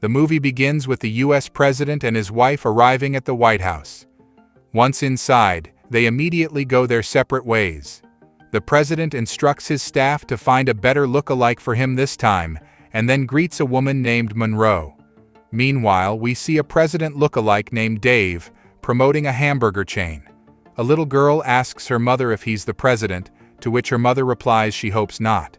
The movie begins with the US president and his wife arriving at the White House. Once inside, they immediately go their separate ways. The president instructs his staff to find a better lookalike for him this time, and then greets a woman named Monroe. Meanwhile, we see a president lookalike named Dave promoting a hamburger chain. A little girl asks her mother if he's the president, to which her mother replies she hopes not.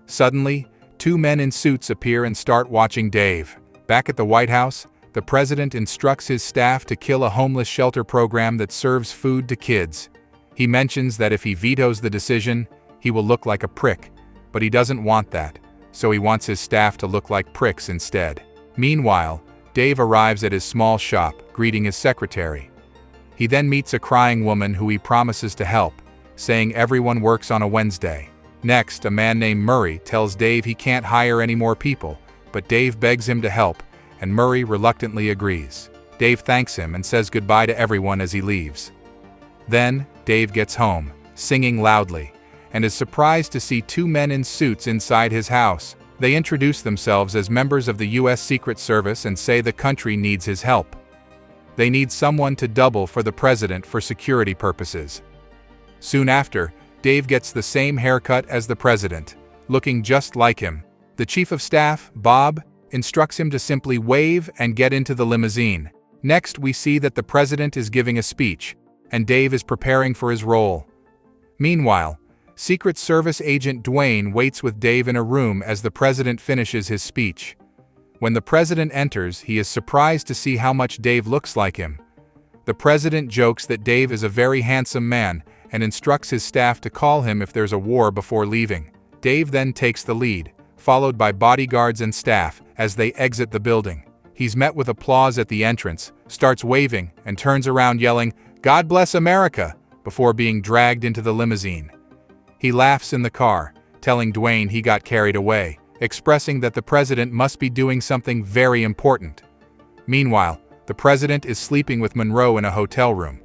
Suddenly, two men in suits appear and start watching Dave. Back at the White House, the president instructs his staff to kill a homeless shelter program that serves food to kids. He mentions that if he vetoes the decision, he will look like a prick, but he doesn't want that, so he wants his staff to look like pricks instead. Meanwhile, Dave arrives at his small shop, greeting his secretary. He then meets a crying woman who he promises to help, saying everyone works on a Wednesday. Next, a man named Murray tells Dave he can't hire any more people, but Dave begs him to help, and Murray reluctantly agrees. Dave thanks him and says goodbye to everyone as he leaves. Then, Dave gets home, singing loudly, and is surprised to see two men in suits inside his house. They introduce themselves as members of the US Secret Service and say the country needs his help. They need someone to double for the president for security purposes. Soon after, Dave gets the same haircut as the president, looking just like him. The chief of staff, Bob, instructs him to simply wave and get into the limousine. Next, we see that the president is giving a speech, and Dave is preparing for his role. Meanwhile, Secret Service agent Dwayne waits with Dave in a room as the president finishes his speech. When the president enters, he is surprised to see how much Dave looks like him. The president jokes that Dave is a very handsome man and instructs his staff to call him if there's a war before leaving. Dave then takes the lead, followed by bodyguards and staff as they exit the building. He's met with applause at the entrance, starts waving, and turns around yelling, "God bless America," before being dragged into the limousine. He laughs in the car, telling Dwayne he got carried away, expressing that the president must be doing something very important. Meanwhile, the president is sleeping with Monroe in a hotel room.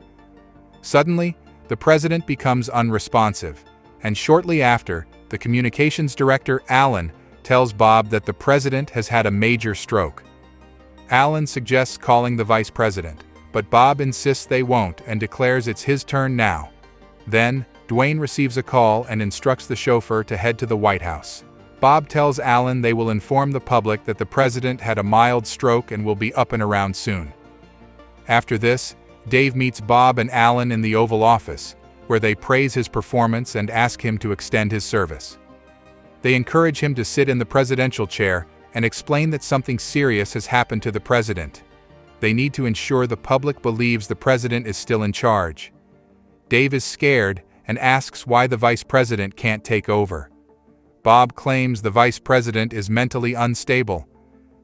Suddenly, the president becomes unresponsive, and shortly after, the communications director, Alan, tells Bob that the president has had a major stroke. Alan suggests calling the vice president, but Bob insists they won't and declares it's his turn now. Then, Dwayne receives a call and instructs the chauffeur to head to the White House. Bob tells Alan they will inform the public that the president had a mild stroke and will be up and around soon. After this, Dave meets Bob and Alan in the Oval Office, where they praise his performance and ask him to extend his service. They encourage him to sit in the presidential chair and explain that something serious has happened to the president. They need to ensure the public believes the president is still in charge. Dave is scared and asks why the vice president can't take over. Bob claims the vice president is mentally unstable.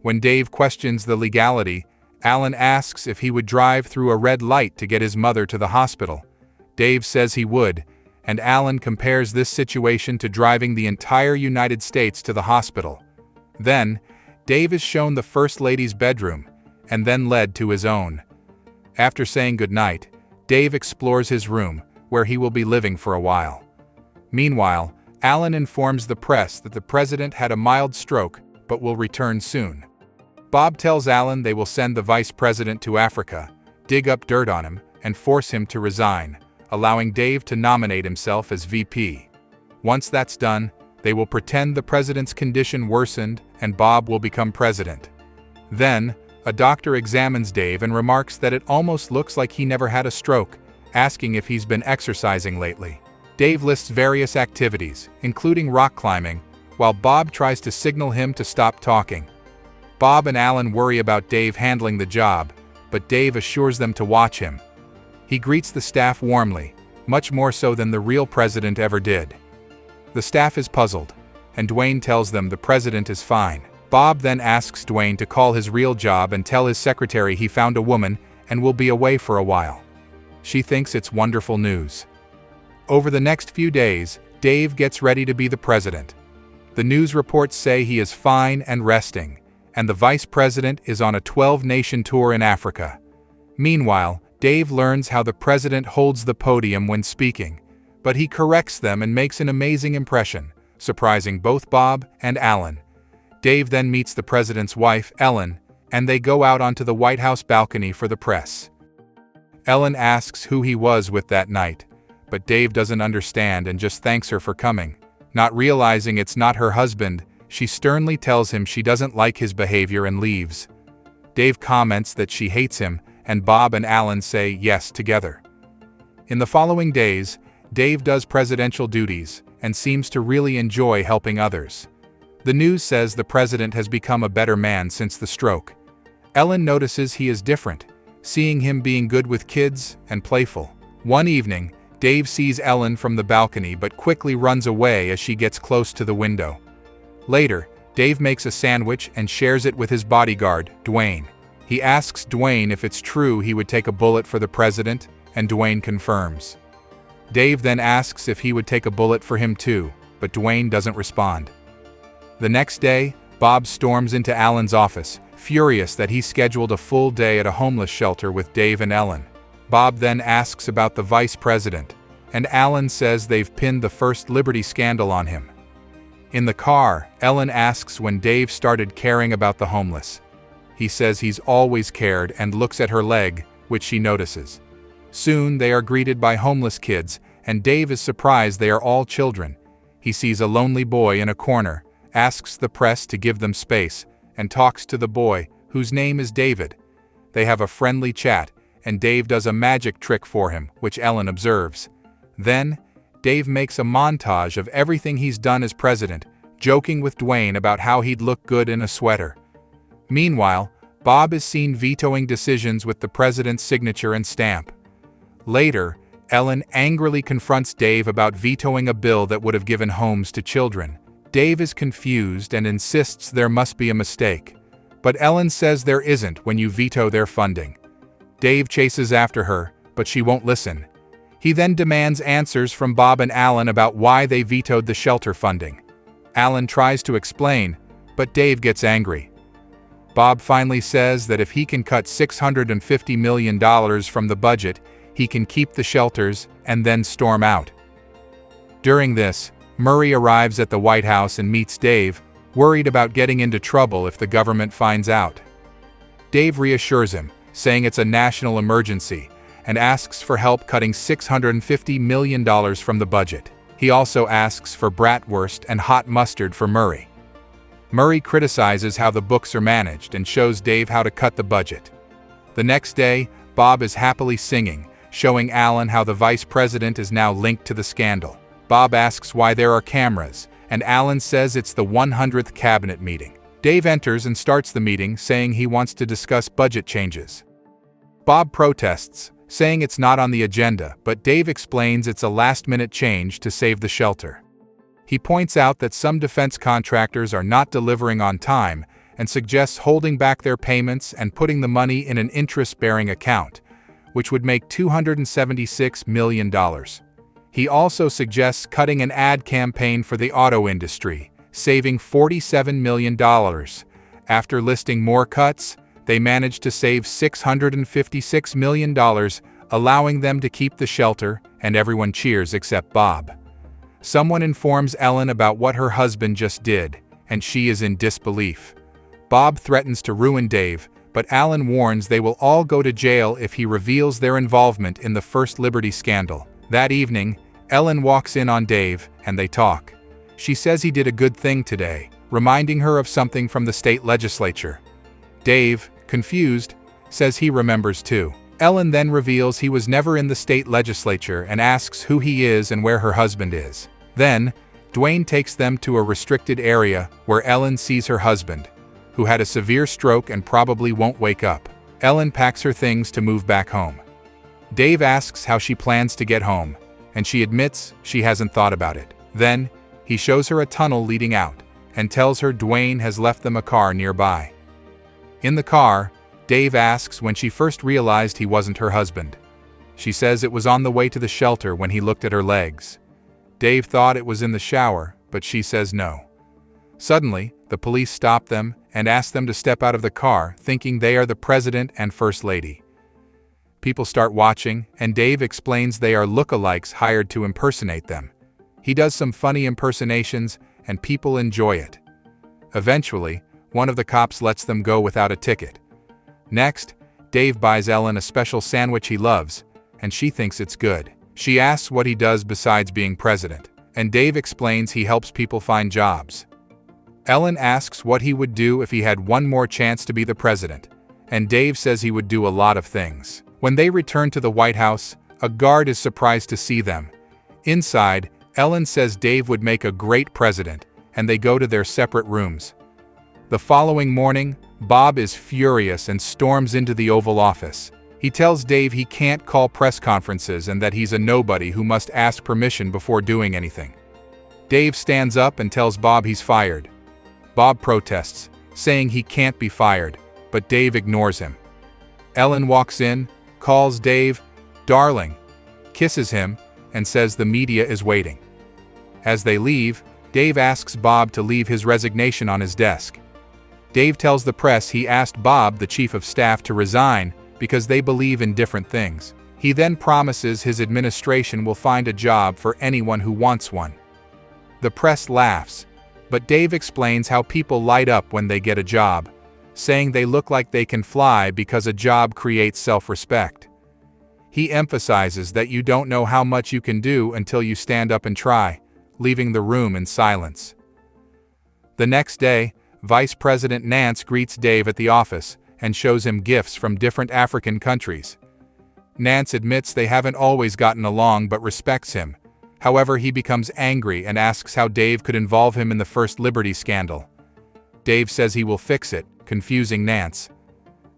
When Dave questions the legality, Alan asks if he would drive through a red light to get his mother to the hospital. Dave says he would, and Alan compares this situation to driving the entire United States to the hospital. Then, Dave is shown the First Lady's bedroom, and then led to his own. After saying goodnight, Dave explores his room, where he will be living for a while. Meanwhile, Alan informs the press that the president had a mild stroke but will return soon. Bob tells Alan they will send the vice president to Africa, dig up dirt on him, and force him to resign, allowing Dave to nominate himself as VP. Once that's done, they will pretend the president's condition worsened and Bob will become president. Then, a doctor examines Dave and remarks that it almost looks like he never had a stroke, asking if he's been exercising lately. Dave lists various activities, including rock climbing, while Bob tries to signal him to stop talking. Bob and Alan worry about Dave handling the job, but Dave assures them to watch him. He greets the staff warmly, much more so than the real president ever did. The staff is puzzled, and Dwayne tells them the president is fine. Bob then asks Dwayne to call his real job and tell his secretary he found a woman and will be away for a while. She thinks it's wonderful news. Over the next few days, Dave gets ready to be the president. The news reports say he is fine and resting, and the vice president is on a 12-nation tour in Africa. Meanwhile, Dave learns how the president holds the podium when speaking, but he corrects them and makes an amazing impression, surprising both Bob and Alan. Dave then meets the president's wife, Ellen, and they go out onto the White House balcony for the press. Ellen asks who he was with that night, but Dave doesn't understand and just thanks her for coming. Not realizing it's not her husband, she sternly tells him she doesn't like his behavior and leaves. Dave comments that she hates him, and Bob and Alan say yes together. In the following days, Dave does presidential duties and seems to really enjoy helping others. The news says the president has become a better man since the stroke. Ellen notices he is different, seeing him being good with kids and playful. One evening, Dave sees Ellen from the balcony but quickly runs away as she gets close to the window. Later, Dave makes a sandwich and shares it with his bodyguard, Dwayne. He asks Dwayne if it's true he would take a bullet for the president, and Dwayne confirms. Dave then asks if he would take a bullet for him too, but Dwayne doesn't respond. The next day, Bob storms into Alan's office, furious that he scheduled a full day at a homeless shelter with Dave and Ellen. Bob then asks about the vice president, and Alan says they've pinned the First Liberty scandal on him. In the car, Ellen asks when Dave started caring about the homeless. He says he's always cared and looks at her leg, which she notices. Soon they are greeted by homeless kids, and Dave is surprised they are all children. He sees a lonely boy in a corner, asks the press to give them space, and talks to the boy, whose name is David. They have a friendly chat, and Dave does a magic trick for him, which Ellen observes. Then, Dave makes a montage of everything he's done as president, joking with Dwayne about how he'd look good in a sweater. Meanwhile, Bob is seen vetoing decisions with the president's signature and stamp. Later, Ellen angrily confronts Dave about vetoing a bill that would have given homes to children. Dave is confused and insists there must be a mistake, but Ellen says there isn't when you veto their funding. Dave chases after her, but she won't listen. He then demands answers from Bob and Alan about why they vetoed the shelter funding. Alan tries to explain, but Dave gets angry. Bob finally says that if he can cut $650 million from the budget, he can keep the shelters and then storm out. During this, Murray arrives at the White House and meets Dave, worried about getting into trouble if the government finds out. Dave reassures him, saying it's a national emergency, and asks for help cutting $650 million from the budget. He also asks for bratwurst and hot mustard for Murray. Murray criticizes how the books are managed and shows Dave how to cut the budget. The next day, Bob is happily singing, showing Alan how the vice president is now linked to the scandal. Bob asks why there are cameras, and Alan says it's the 100th cabinet meeting. Dave enters and starts the meeting, saying he wants to discuss budget changes. Bob protests, saying it's not on the agenda, but Dave explains it's a last-minute change to save the shelter. He points out that some defense contractors are not delivering on time and suggests holding back their payments and putting the money in an interest-bearing account, which would make $276 million. He also suggests cutting an ad campaign for the auto industry, saving $47 million. After listing more cuts, they managed to save $656 million, allowing them to keep the shelter, and everyone cheers except Bob. Someone informs Ellen about what her husband just did, and she is in disbelief. Bob threatens to ruin Dave, but Alan warns they will all go to jail if he reveals their involvement in the First Liberty scandal. That evening, Ellen walks in on Dave, and they talk. She says he did a good thing today, reminding her of something from the state legislature. Dave, confused, says he remembers too. Ellen then reveals he was never in the state legislature and asks who he is and where her husband is. Then, Dwayne takes them to a restricted area where Ellen sees her husband, who had a severe stroke and probably won't wake up. Ellen packs her things to move back home. Dave asks how she plans to get home, and she admits she hasn't thought about it. Then, he shows her a tunnel leading out, and tells her Dwayne has left them a car nearby. In the car, Dave asks when she first realized he wasn't her husband. She says it was on the way to the shelter when he looked at her legs. Dave thought it was in the shower, but she says no. Suddenly, the police stop them and ask them to step out of the car, thinking they are the president and first lady. People start watching, and Dave explains they are lookalikes hired to impersonate them. He does some funny impersonations, and people enjoy it. Eventually, one of the cops lets them go without a ticket. Next, Dave buys Ellen a special sandwich he loves, and she thinks it's good. She asks what he does besides being president, and Dave explains he helps people find jobs. Ellen asks what he would do if he had one more chance to be the president, and Dave says he would do a lot of things. When they return to the White House, a guard is surprised to see them. Inside, Ellen says Dave would make a great president, and they go to their separate rooms. The following morning, Bob is furious and storms into the Oval Office. He tells Dave he can't call press conferences and that he's a nobody who must ask permission before doing anything. Dave stands up and tells Bob he's fired. Bob protests, saying he can't be fired, but Dave ignores him. Ellen walks in, calls Dave "darling," kisses him, and says the media is waiting. As they leave, Dave asks Bob to leave his resignation on his desk. Dave tells the press he asked Bob, the chief of staff, to resign because they believe in different things. He then promises his administration will find a job for anyone who wants one. The press laughs, but Dave explains how people light up when they get a job, saying they look like they can fly because a job creates self-respect. He emphasizes that you don't know how much you can do until you stand up and try, leaving the room in silence. The next day, Vice President Nance greets Dave at the office and shows him gifts from different African countries. Nance admits they haven't always gotten along but respects him. However, he becomes angry and asks how Dave could involve him in the First Liberty scandal. Dave says he will fix it, confusing Nance.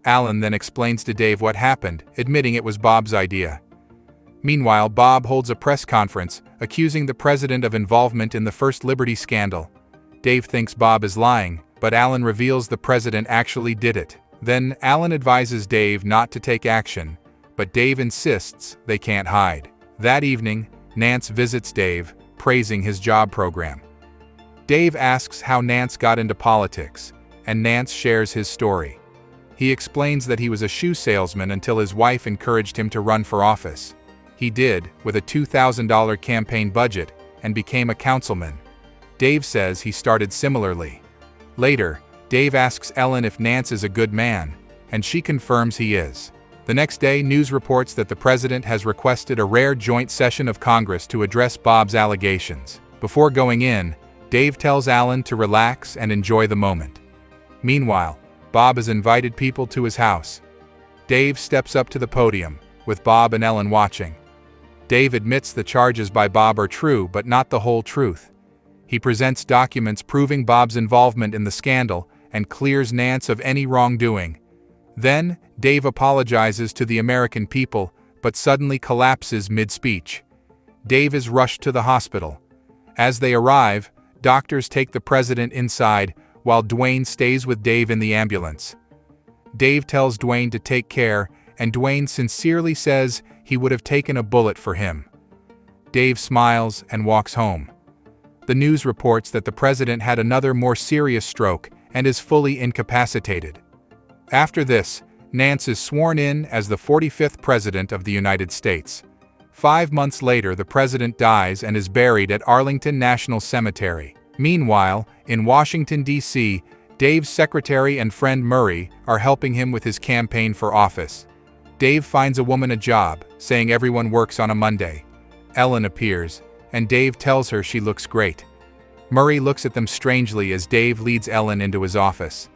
Alan then explains to Dave what happened, admitting it was Bob's idea. Meanwhile, Bob holds a press conference, accusing the president of involvement in the First Liberty scandal. Dave thinks Bob is lying, but Alan reveals the president actually did it. Then, Alan advises Dave not to take action, but Dave insists they can't hide. That evening, Nance visits Dave, praising his job program. Dave asks how Nance got into politics, and Nance shares his story. He explains that he was a shoe salesman until his wife encouraged him to run for office. He did, with a $2,000 campaign budget, and became a councilman. Dave says he started similarly. Later, Dave asks Ellen if Nance is a good man, and she confirms he is. The next day, news reports that the president has requested a rare joint session of Congress to address Bob's allegations. Before going in, Dave tells Alan to relax and enjoy the moment. Meanwhile, Bob has invited people to his house. Dave steps up to the podium, with Bob and Ellen watching. Dave admits the charges by Bob are true but not the whole truth. He presents documents proving Bob's involvement in the scandal and clears Nance of any wrongdoing. Then, Dave apologizes to the American people, but suddenly collapses mid-speech. Dave is rushed to the hospital. As they arrive, doctors take the president inside, while Dwayne stays with Dave in the ambulance. Dave tells Dwayne to take care, and Dwayne sincerely says he would have taken a bullet for him. Dave smiles and walks home. The news reports that the president had another more serious stroke and is fully incapacitated. After this, Nance is sworn in as the 45th President of the United States. 5 months later, the president dies and is buried at Arlington National Cemetery. Meanwhile, in Washington, D.C., Dave's secretary and friend Murray are helping him with his campaign for office. Dave finds a woman a job, saying everyone works on a Monday. Ellen appears, and Dave tells her she looks great. Murray looks at them strangely as Dave leads Ellen into his office.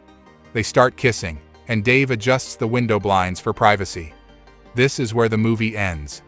They start kissing, and Dave adjusts the window blinds for privacy. This is where the movie ends.